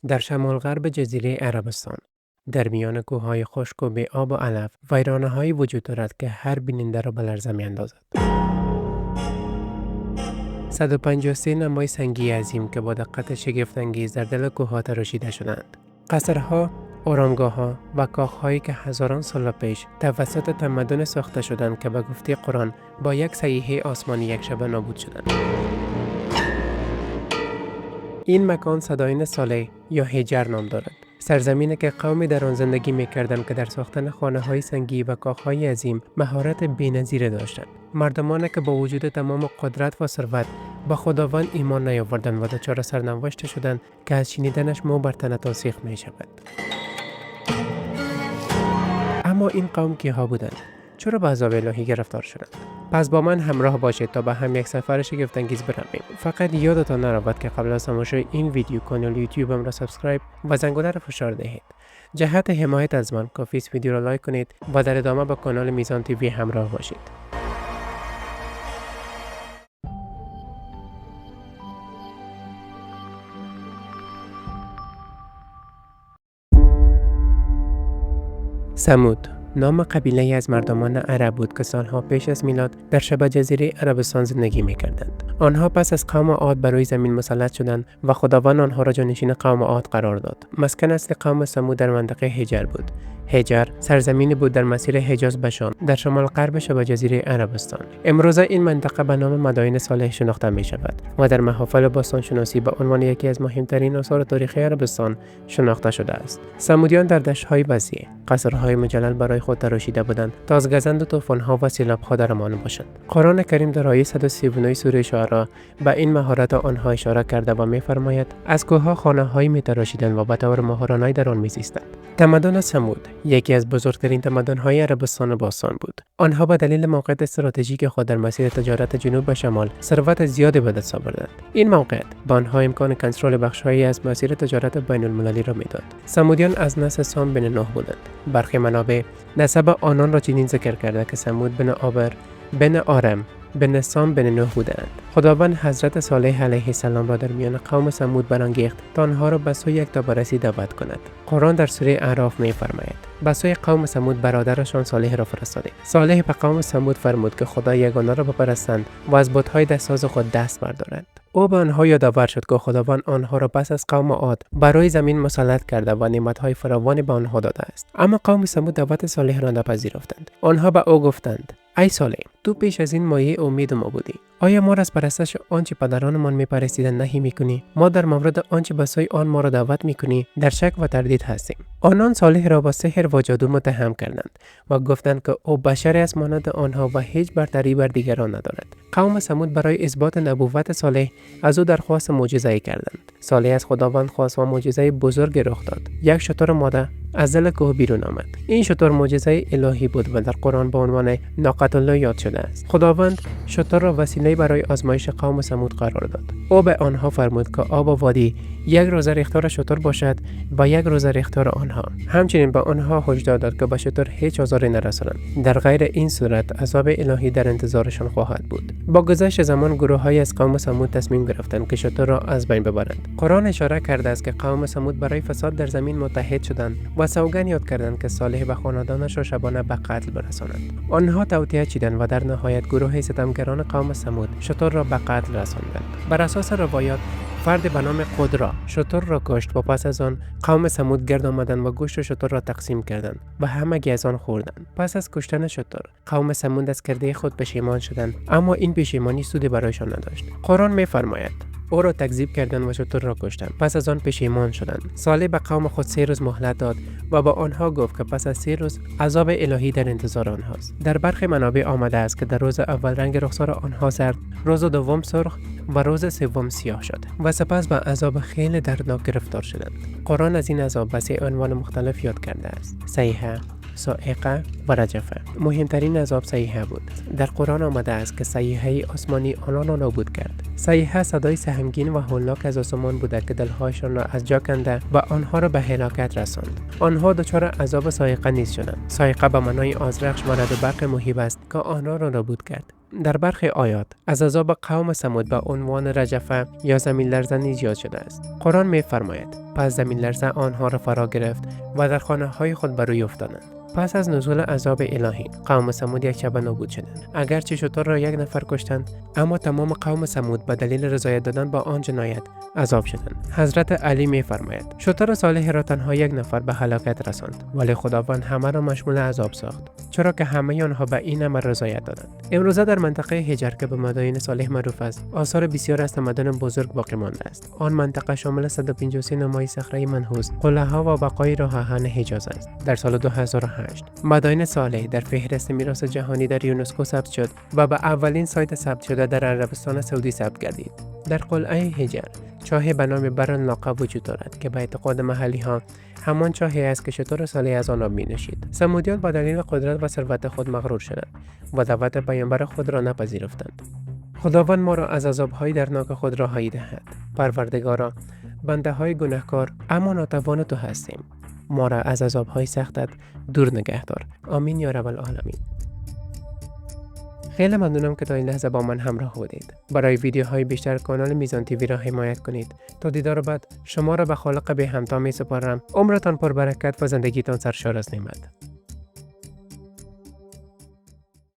در شمال غرب جزیره عربستان، در میان کوههای خشک و بی آب و علف، ویرانه‌هایی وجود دارد که هر بیننده را به لرزه می‌اندازد. 153 نمای سنگی عظیم که با دقت شگفت‌انگیز در دل کوه‌ها تراشیده شدند. قصرها، آرامگاه‌ها و کاخ‌هایی که هزاران سال پیش توسط تمدن ساخته شدند که به گفته قرآن با یک صیحه آسمانی یک شبه نابود شدند. این مکان صداین صالح یا هجر نام دارد. سرزمینی که قومی در آن زندگی می‌کردند که در ساختن خانه‌های سنگی و کاخ‌های عظیم مهارت بی‌نظیر داشتند. مردمانی که با وجود تمام قدرت و ثروت به خداوند ایمان نیاوردند و دچار سرنوشت شدند که از شنیدنش مو بر تنتان سیخ می‌شود. اما این قوم کیها بودند؟ چرا به عذاب الهی گرفتار شدند؟ پس با من همراه باشید تا به هم یک سفر شگفت‌انگیز برویم. فقط یادتان نرود که قبل از تماشای این ویدیو کانال یوتیوبم را سابسکرایب و زنگوله را فشار دهید. جهت حمایت از من کافی است ویدیو را لایک کنید و در ادامه با کانال میزان تیوی همراه باشید. ثمود نام قبیله از مردمان عرب بود که سالها پیش از میلاد در شبه جزیره عربستان زندگی می‌کردند. آنها پس از قوم عاد بر روی زمین مسلط شدند و خداوند آنها را جانشین قوم عاد قرار داد. مسکن اصلی قوم ثمود در منطقه هجر بود. هجر سرزمینی بود در مسیر حجاز به شام در شمال غرب شبه جزیره عربستان. امروزه این منطقه به نام مدائن صالح شناخته می شود و در محافل باستانشناسی به عنوان یکی از مهمترین آثار تاریخی عربستان شناخته شده است. ثمودیان در دشت‌های وسیع قصرهای مجلل برای خود تراشیده بودند تا از گزند و طوفان‌ها و سیلاب‌ها در امان باشند. قرآن کریم در آیه 139 سوره شعرا به این مهارت آنها اشاره کرده و می‌فرماید از کوه‌ها خانه‌هایی می‌تراشیدند و به طور ماهرانه در آن می‌زیستند. تمدن ثمود یکی از بزرگترین تمدن‌های عربستان باستان بود. آنها به دلیل موقعیت استراتژیک خود در مسیر تجارت جنوب به شمال ثروت زیادی به دست آوردند. این موقعیت به آنها امکان کنترل بخش‌هایی از مسیر تجارت بین‌المللی را میداد. ثمودیان از نسل سام بن نوح بودند. برخی منابع نسب آنان را چنین ذکر کرده که ثمود بن آبر بن آرم بن سام بن نوح بودند. خداوند حضرت صالح علیه السلام را در میان قوم ثمود برانگیخت تا آنها را به سوی یکتابرسی دعوت کند. قرآن در سوره اعراف می‌فرماید به سوی قوم ثمود برادرشان صالح را فرستادیم. صالح به قوم ثمود فرمود که خدای یگانه را بپرستند و از بت‌های دستساز خود دست بردارند. او به آنها یادآور شد که خداوند آنها را پس از قوم عاد برای زمین مسلط کرده و نعمت‌های فراوانی به آنها داده است. اما قوم ثمود دعوت صالح را نپذیرفتند. آنها به او گفتند: ای صالح، تو پیش از این مایه امید ما بودی. آیا ما را از پرستش آنچه پدرانمان می‌پرستیدند نهی می‌کنی؟ ما در مورد آنچه به سوی آن ما را دعوت می‌کنی در شک و تردید هستیم. آنان صالح را با سحر و جادو متهم کردند و گفتند که او بشری است مانند آنها و هیچ برتری بر دیگران ندارد. قوم ثمود برای اثبات نبوت صالح از او درخواست معجزه‌ای کردند. صالح از خداوند خواست و معجزه بزرگی رخ داد. یک شتر ماده از دل کوه بیرون آمد. این شتر معجزه الهی بود و در قرآن به عنوان ناقة الله یاد شده است. خداوند شتر را وسیله برای آزمایش قوم ثمود قرار داد. او به آنها فرمود که آب و وادی یک روزه ریختار شتر باشد و یک روزه ریختار آنها. همچنین به آنها هشدار داد که به شتر هیچ آزاری نرسانند. در غیر این صورت عذاب الهی در انتظارشان خواهد بود. با گذشت زمان گروه‌هایی از قوم ثمود تصمیم گرفتند که شتر را از بین ببرند. قرآن اشاره کرده است که قوم ثمود برای فساد در زمین متحد شدند و سوگند یاد کردند که صالح و خاندانش را شبانه به قتل برسانند. آنها توطئه چیدند و در نهایت گروه ستمگران قوم ثمود شتر را به قتل رساندند. بر اساس روایات فرد به نام قدرا شتر را کشت و پس از آن قوم ثمود گرد آمدند و گوشت شتر را تقسیم کردند و همگی از آن خوردند. پس از کشتن شتر قوم ثمود از کرده خود پشیمان شدند، اما این پشیمانی سودی برایشان نداشت. قرآن می‌فرماید او را تکذیب کردند و شتر را کشتند. پس از آن پشیمان شدند. صالح به قوم خود 3 روز مهلت داد و با آنها گفت که پس از 3 روز عذاب الهی در انتظار آنهاست. در برخی منابع آمده است که در روز اول رنگ رخسار آنها زرد، روز دوم سرخ و روز سوم سیاه شد و سپس به عذاب خیلی دردناک گرفتار شدند. قرآن از این عذاب به 3 عنوان مختلف یاد کرده است: صیحه، صاعقه و رجفه. مهمترین عذاب صیحه بود. در قرآن آمده است که صیحه آسمانی آنان را نابود کرد. صیحه صدای سهمگین و هولناک از آسمان بوده که دلهایشان را از جا کنده و آنها را به هلاکت رساند. آنها دچار عذاب صاعقه نیز شدند. صاعقه به معنای آذرخش و رعد و برق مهیب است که آنها را نابود کرد. در برخی آیات از عذاب قوم ثمود به عنوان رجفه یا زمین لرزانی زیاد شده است. قرآن می‌فرماید پس زمین لرزه آنها را فرا گرفت و در خانه‌های خود بر روی افتادند. پس از نزول عذاب الهی قوم ثمود یک شبه نابود شدند. اگرچه شتر را یک نفر کشتند، اما تمام قوم ثمود به دلیل رضایت دادن با آن جنایت عذاب شدند. حضرت علی می‌فرماید شتر صالح را تنها یک نفر به هلاکت رساند، ولی خداوند همه را مشمول عذاب ساخت، چرا که همه آنها به این امر رضایت دادند. امروزه در منطقه هجر که به مدائن صالح معروف است، آثار بسیار از تمدن بزرگ باقی مانده است. آن منطقه شامل 153 نمای صخره منحوس، قلعه‌ها و بقای راه آهن حجاز است. در سال 2008 مدائن صالح در فهرست میراث جهانی در یونسکو ثبت شد و به اولین سایت ثبت شده در عربستان سعودی ثبت گردید. در قلعه هجر چاه به نام برن لاقه وجود دارد که به اعتقاد محلی ها همان چاهی است که شتر صالح از آن آب می‌نوشید. ثمودیان با دلیل قدرت و ثروت خود مغرور شدند و دعوت پیامبر خود را نپذیرفتند. خداوند ما را از عذاب‌های درناک خود رهایی دهد. پروردگارا، بنده‌های گناهکار اما ناتوان تو هستیم. ما را از عذاب‌های سختت دور نگه دار. آمین یا رب العالمین. خیلی ممنونم که تا این لحظه با من همراه بودید. برای ویدیوهای بیشتر کانال میزان تیوی را حمایت کنید. تا دیدار بعد شما را به خالق به همتا می سپارم. عمرتان پر برکت و زندگیتان سرشار از نعمت.